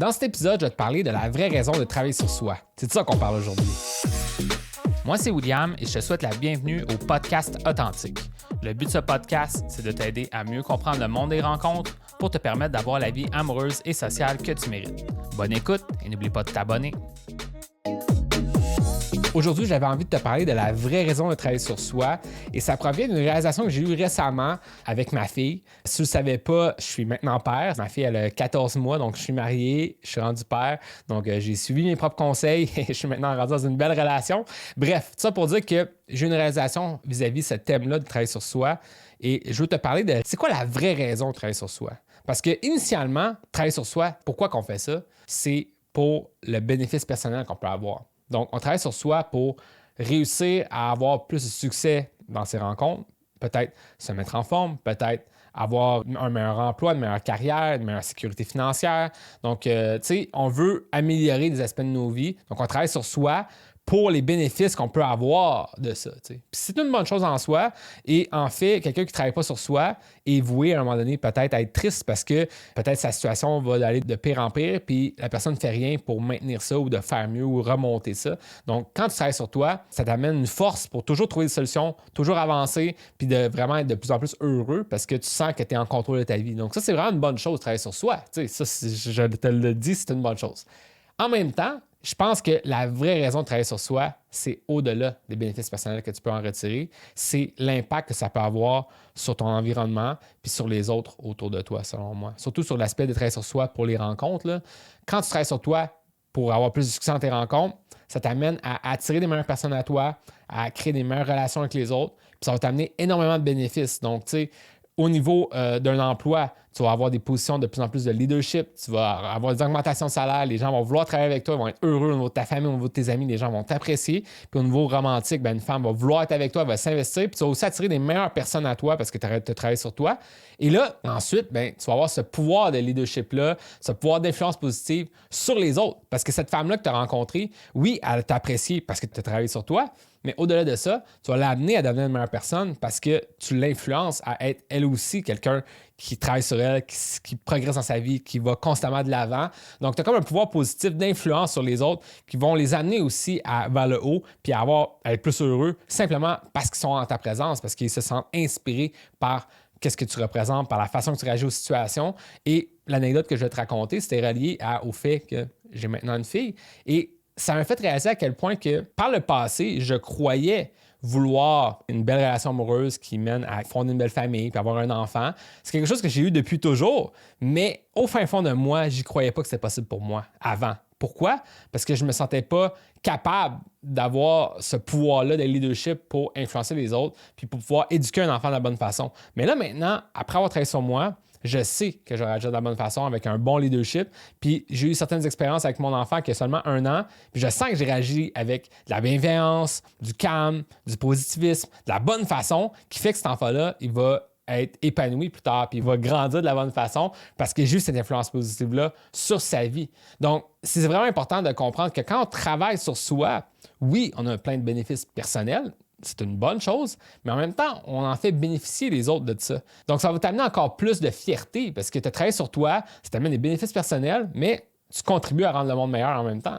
Dans cet épisode, je vais te parler de la vraie raison de travailler sur soi. C'est de ça qu'on parle aujourd'hui. Moi, c'est William et je te souhaite la bienvenue au podcast Authentique. Le but de ce podcast, c'est de t'aider à mieux comprendre le monde des rencontres pour te permettre d'avoir la vie amoureuse et sociale que tu mérites. Bonne écoute et n'oublie pas de t'abonner. Aujourd'hui, j'avais envie de te parler de la vraie raison de travailler sur soi et ça provient d'une réalisation que j'ai eue récemment avec ma fille. Si tu ne le savais pas, je suis maintenant père. Ma fille, elle a 14 mois, donc je suis marié, je suis rendu père. Donc, j'ai suivi mes propres conseils et je suis maintenant rendu dans une belle relation. Bref, tout ça pour dire que j'ai une réalisation vis-à-vis ce thème-là de travailler sur soi et je veux te parler de c'est quoi la vraie raison de travailler sur soi. Parce que initialement, travailler sur soi, pourquoi qu'on fait ça? C'est pour le bénéfice personnel qu'on peut avoir. Donc, on travaille sur soi pour réussir à avoir plus de succès dans ses rencontres, peut-être se mettre en forme, peut-être avoir un meilleur emploi, une meilleure carrière, une meilleure sécurité financière. Donc, tu sais, on veut améliorer des aspects de nos vies. Donc, on travaille sur soi pour les bénéfices qu'on peut avoir de ça. Puis c'est une bonne chose en soi. Et en fait, quelqu'un qui ne travaille pas sur soi est voué à un moment donné peut-être à être triste parce que peut-être sa situation va aller de pire en pire, puis la personne ne fait rien pour maintenir ça ou de faire mieux ou remonter ça. Donc, quand tu travailles sur toi, ça t'amène une force pour toujours trouver des solutions, toujours avancer, puis de vraiment être de plus en plus heureux parce que tu sens que tu es en contrôle de ta vie. Donc, ça, c'est vraiment une bonne chose, travailler sur soi. Ça, je te le dis, c'est une bonne chose. En même temps, je pense que la vraie raison de travailler sur soi, c'est au-delà des bénéfices personnels que tu peux en retirer, c'est l'impact que ça peut avoir sur ton environnement puis sur les autres autour de toi, selon moi. Surtout sur l'aspect de travailler sur soi pour les rencontres. Là. Quand tu travailles sur toi pour avoir plus de succès dans tes rencontres, ça t'amène à attirer des meilleures personnes à toi, à créer des meilleures relations avec les autres, puis ça va t'amener énormément de bénéfices. Donc, tu sais, au niveau d'un emploi, tu vas avoir des positions de plus en plus de leadership, tu vas avoir des augmentations de salaire, les gens vont vouloir travailler avec toi, ils vont être heureux au niveau de ta famille, au niveau de tes amis, les gens vont t'apprécier. Puis au niveau romantique, une femme va vouloir être avec toi, elle va s'investir, puis tu vas aussi attirer des meilleures personnes à toi parce que tu arrêtes de travailler sur toi. Et là, ensuite, tu vas avoir ce pouvoir de leadership-là, ce pouvoir d'influence positive sur les autres. Parce que cette femme-là que tu as rencontrée, oui, elle t'a apprécié parce que tu as travaillé sur toi, mais au-delà de ça, tu vas l'amener à devenir une meilleure personne parce que tu l'influences à être elle aussi quelqu'un qui travaille sur elle, qui progresse dans sa vie, qui va constamment de l'avant. Donc, tu as comme un pouvoir positif d'influence sur les autres qui vont les amener aussi vers le haut puis à être plus heureux simplement parce qu'ils sont en ta présence, parce qu'ils se sentent inspirés par qu'est-ce que tu représentes, par la façon que tu réagis aux situations. Et l'anecdote que je vais te raconter, c'était relié au fait que j'ai maintenant une fille. Et ça m'a fait réaliser à quel point que par le passé, je croyais vouloir une belle relation amoureuse qui mène à fonder une belle famille puis avoir un enfant. C'est quelque chose que j'ai eu depuis toujours, mais au fin fond de moi, j'y croyais pas que c'était possible pour moi avant. Pourquoi? Parce que je me sentais pas capable d'avoir ce pouvoir-là de leadership pour influencer les autres puis pour pouvoir éduquer un enfant de la bonne façon. Mais là, maintenant, après avoir travaillé sur moi, je sais que je réagis de la bonne façon avec un bon leadership. Puis j'ai eu certaines expériences avec mon enfant qui a seulement 1 an. Puis je sens que j'ai réagi avec de la bienveillance, du calme, du positivisme, de la bonne façon qui fait que cet enfant-là, il va être épanoui plus tard, puis il va grandir de la bonne façon parce que j'ai eu cette influence positive-là sur sa vie. Donc, c'est vraiment important de comprendre que quand on travaille sur soi, oui, on a plein de bénéfices personnels, c'est une bonne chose, mais en même temps, on en fait bénéficier les autres de ça. Donc, ça va t'amener encore plus de fierté parce que tu as travaillé sur toi, ça t'amène des bénéfices personnels, mais tu contribues à rendre le monde meilleur en même temps.